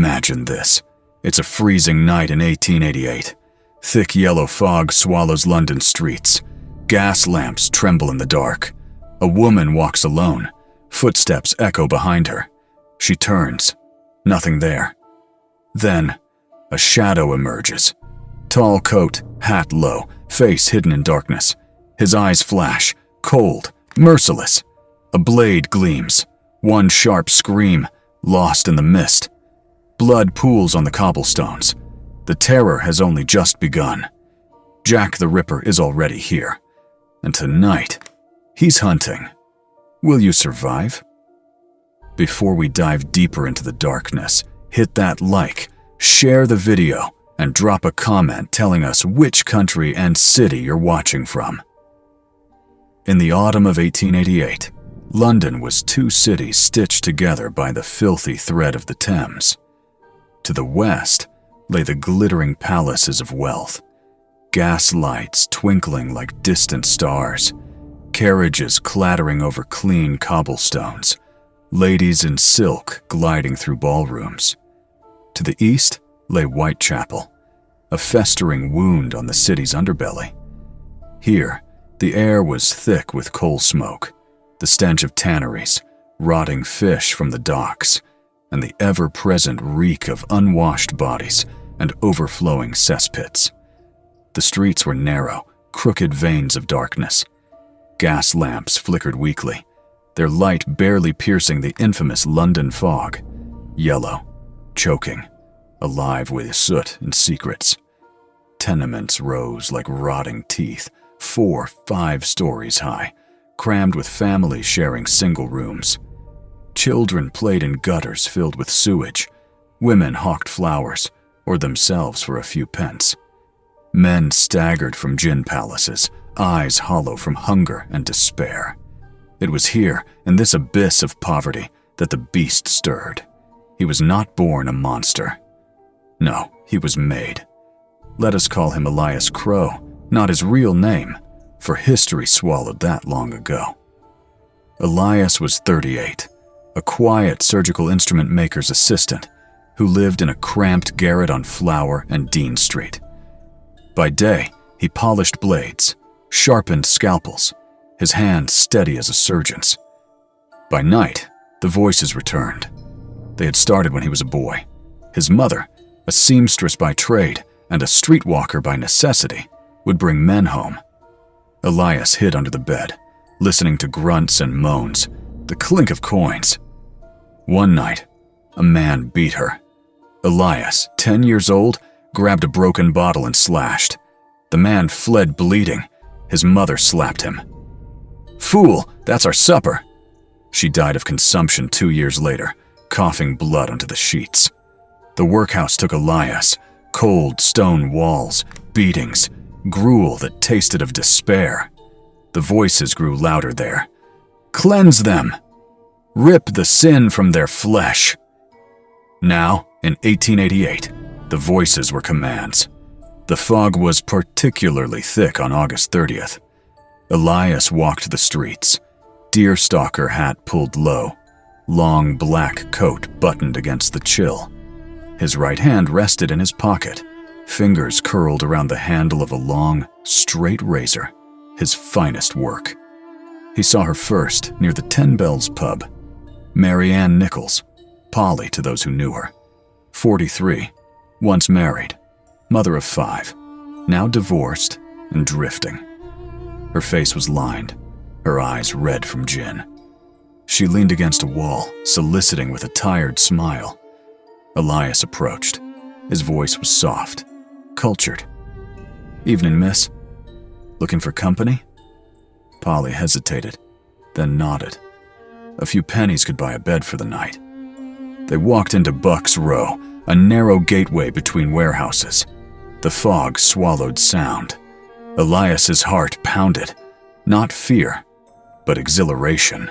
Imagine this. It's a freezing night in 1888. Thick yellow fog swallows London streets. Gas lamps tremble in the dark. A woman walks alone. Footsteps echo behind her. She turns. Nothing there. Then, a shadow emerges. Tall coat, hat low, face hidden in darkness. His eyes flash, cold, merciless. A blade gleams. One sharp scream, lost in the mist. Blood pools on the cobblestones. The terror has only just begun. Jack the Ripper is already here. And tonight, he's hunting. Will you survive? Before we dive deeper into the darkness, hit that like, share the video, and drop a comment telling us which country and city you're watching from. In the autumn of 1888, London was two cities stitched together by the filthy thread of the Thames. To the west lay the glittering palaces of wealth, gas lights twinkling like distant stars, carriages clattering over clean cobblestones, ladies in silk gliding through ballrooms. To the east lay Whitechapel, a festering wound on the city's underbelly. Here, the air was thick with coal smoke, the stench of tanneries, rotting fish from the docks, and the ever-present reek of unwashed bodies and overflowing cesspits. The streets were narrow, crooked veins of darkness. Gas lamps flickered weakly, their light barely piercing the infamous London fog, yellow, choking, alive with soot and secrets. Tenements rose like rotting teeth, 4-5 stories high, crammed with families sharing single rooms. Children played in gutters filled with sewage. Women hawked flowers, or themselves for a few pence. Men staggered from gin palaces, eyes hollow from hunger and despair. It was here, in this abyss of poverty, that the beast stirred. He was not born a monster. No, he was made. Let us call him Elias Crow, not his real name, for history swallowed that long ago. Elias was 38, a quiet surgical instrument maker's assistant who lived in a cramped garret on Flower and Dean Street. By day, he polished blades, sharpened scalpels, his hands steady as a surgeon's. By night, the voices returned. They had started when he was a boy. His mother, a seamstress by trade and a streetwalker by necessity, would bring men home. Elias hid under the bed, listening to grunts and moans, the clink of coins. One night, a man beat her. Elias, 10 years old, grabbed a broken bottle and slashed. The man fled bleeding. His mother slapped him. "Fool, that's our supper." She died of consumption 2 years later, coughing blood onto the sheets. The workhouse took Elias, cold stone walls, beatings, gruel that tasted of despair. The voices grew louder there. "Cleanse them! Rip the sin from their flesh!" Now, in 1888, the voices were commands. The fog was particularly thick on August 30th. Elias walked the streets, deerstalker hat pulled low, long black coat buttoned against the chill. His right hand rested in his pocket, fingers curled around the handle of a long, straight razor, his finest work. He saw her first near the Ten Bells pub. Mary Ann Nichols, Polly to those who knew her. 43, once married, mother of 5, now divorced and drifting. Her face was lined, her eyes red from gin. She leaned against a wall, soliciting with a tired smile. Elias approached. His voice was soft, cultured. "Evening, miss. Looking for company?" Polly hesitated, then nodded. A few pennies could buy a bed for the night. They walked into Buck's Row, a narrow gateway between warehouses. The fog swallowed sound. Elias's heart pounded, not fear, but exhilaration.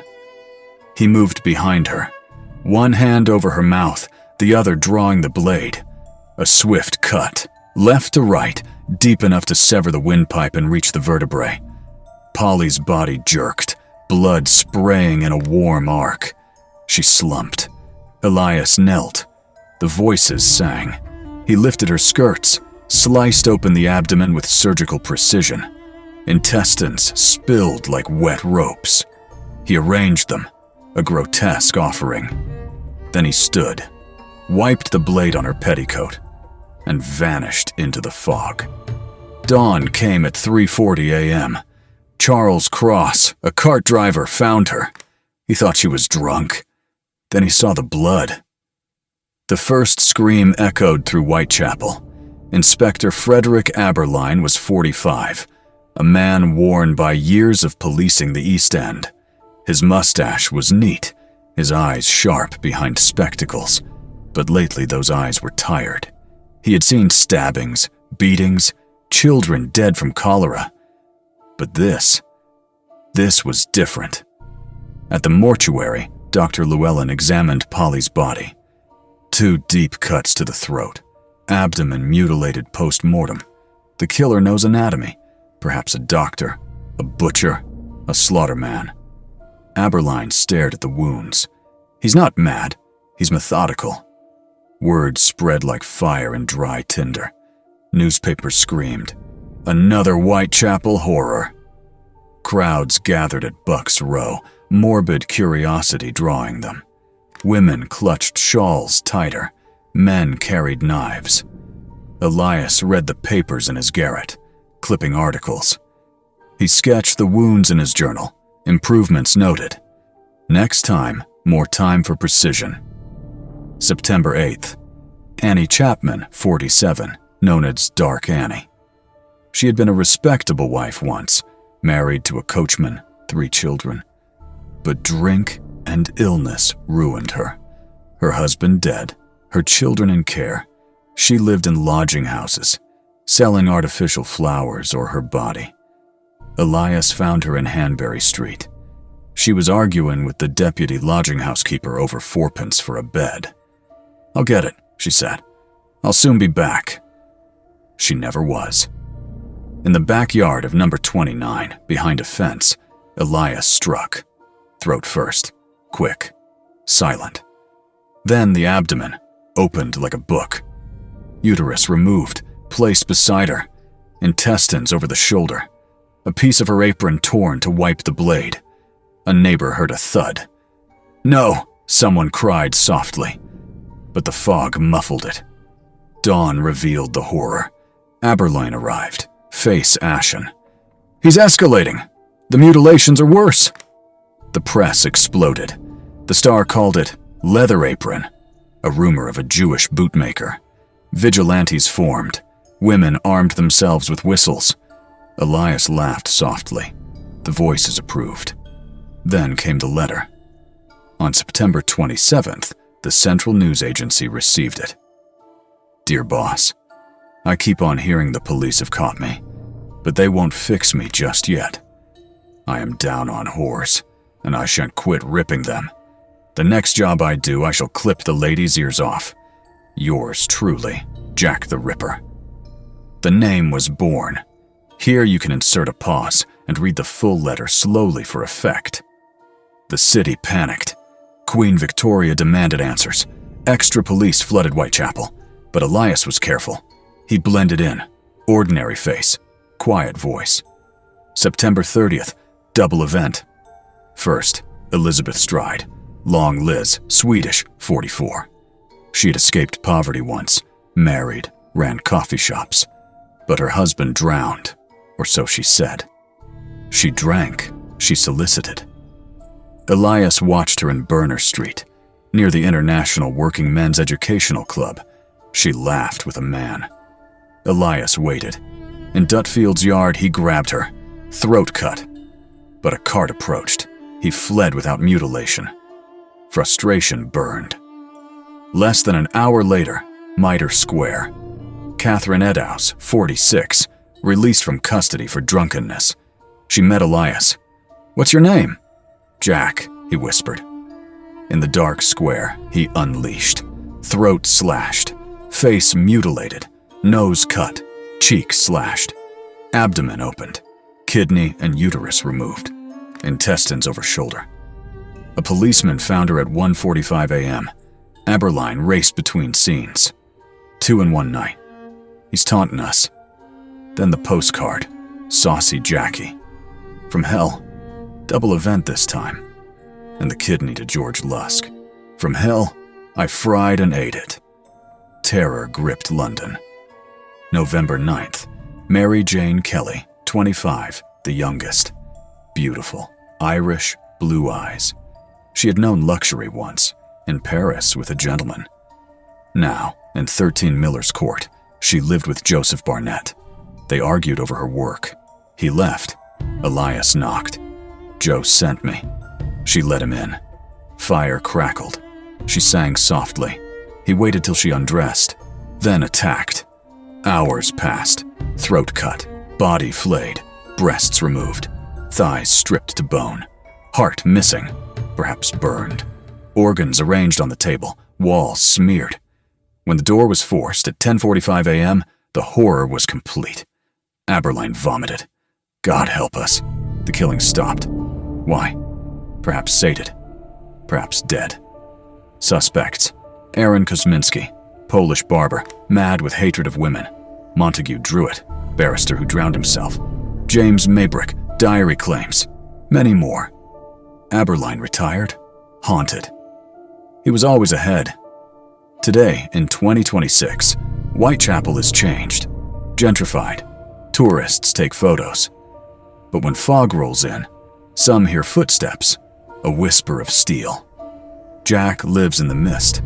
He moved behind her, one hand over her mouth, the other drawing the blade. A swift cut, left to right, deep enough to sever the windpipe and reach the vertebrae. Polly's body jerked, blood spraying in a warm arc. She slumped. Elias knelt. The voices sang. He lifted her skirts, sliced open the abdomen with surgical precision. Intestines spilled like wet ropes. He arranged them, a grotesque offering. Then he stood, wiped the blade on her petticoat, and vanished into the fog. Dawn came at 3:40 a.m. Charles Cross, a cart driver, found her. He thought she was drunk. Then he saw the blood. The first scream echoed through Whitechapel. Inspector Frederick Aberline was 45, a man worn by years of policing the East End. His mustache was neat, his eyes sharp behind spectacles, but lately those eyes were tired. He had seen stabbings, beatings, children dead from cholera. But this was different. At the mortuary, Dr. Llewellyn examined Polly's body. 2 deep cuts to the throat, abdomen mutilated post-mortem. The killer knows anatomy, perhaps a doctor, a butcher, a slaughterman. Aberline stared at the wounds. He's not mad, he's methodical. Words spread like fire in dry tinder. Newspapers screamed, "Another Whitechapel horror." Crowds gathered at Buck's Row, morbid curiosity drawing them. Women clutched shawls tighter. Men carried knives. Elias read the papers in his garret, clipping articles. He sketched the wounds in his journal, improvements noted. Next time, more time for precision. September 8th. Annie Chapman, 47, known as Dark Annie. She had been a respectable wife once, married to a coachman, 3 children. But drink and illness ruined her. Her husband dead, her children in care. She lived in lodging houses, selling artificial flowers or her body. Elias found her in Hanbury Street. She was arguing with the deputy lodging house keeper over 4pence for a bed. "I'll get it," she said. "I'll soon be back." She never was. In the backyard of number 29, behind a fence, Elias struck. Throat first, quick, silent. Then the abdomen, opened like a book. Uterus removed, placed beside her. Intestines over the shoulder. A piece of her apron torn to wipe the blade. A neighbor heard a thud. "No!" someone cried softly. But the fog muffled it. Dawn revealed the horror. Aberline arrived, face ashen. "He's escalating! The mutilations are worse!" The press exploded. The Star called it leather apron, a rumor of a Jewish bootmaker. Vigilantes formed. Women armed themselves with whistles. Elias laughed softly. The voices approved. Then came the letter. On September 27th, the Central News Agency received it. "Dear boss, I keep on hearing the police have caught me, but they won't fix me just yet. I am down on whores, and I shan't quit ripping them. The next job I do, I shall clip the lady's ears off. Yours truly, Jack the Ripper." The name was born. Here you can insert a pause and read the full letter slowly for effect. The city panicked. Queen Victoria demanded answers. Extra police flooded Whitechapel, but Elias was careful. He blended in. Ordinary face, quiet voice. September 30th, double event. First, Elizabeth Stride, long Liz, Swedish, 44. She had escaped poverty once, married, ran coffee shops. But her husband drowned, or so she said. She drank, she solicited. Elias watched her in Berner Street, near the International Working Men's Educational Club. She laughed with a man. Elias waited. In Dutfield's yard, he grabbed her, throat cut. But a cart approached. He fled without mutilation. Frustration burned. Less than an hour later, Mitre Square. Catherine Eddowes, 46, released from custody for drunkenness. She met Elias. "What's your name?" "Jack," he whispered. In the dark square, he unleashed. Throat slashed, face mutilated, nose cut, cheek slashed, abdomen opened, kidney and uterus removed, intestines over shoulder. A policeman found her at 1:45 a.m. Aberline raced between scenes. 2 in one night. He's taunting us. Then the postcard. Saucy Jackie. From hell. Double event this time. And the kidney to George Lusk. From hell, I fried and ate it. Terror gripped London. November 9th. Mary Jane Kelly, 25, the youngest. Beautiful, Irish, blue eyes. She had known luxury once, in Paris with a gentleman. Now, in 13 Miller's Court, she lived with Joseph Barnett. They argued over her work. He left. Elias knocked. Joe sent me. She let him in. Fire crackled. She sang softly. He waited till she undressed, then attacked. Hours passed. Throat cut, body flayed, breasts removed, thighs stripped to bone, heart missing, perhaps burned, organs arranged on the table, walls smeared. When the door was forced at 10:45 a.m., the horror was complete. Aberline vomited. God help us. The killing stopped. Why? Perhaps sated. Perhaps dead. Suspects. Aaron Kosminski, Polish barber, mad with hatred of women. Montague Druitt, barrister who drowned himself. James Maybrick, diary claims. Many more. Aberline retired, haunted. He was always ahead. Today, in 2026, Whitechapel is changed, gentrified. Tourists take photos. But when fog rolls in, some hear footsteps, a whisper of steel. Jack lives in the mist.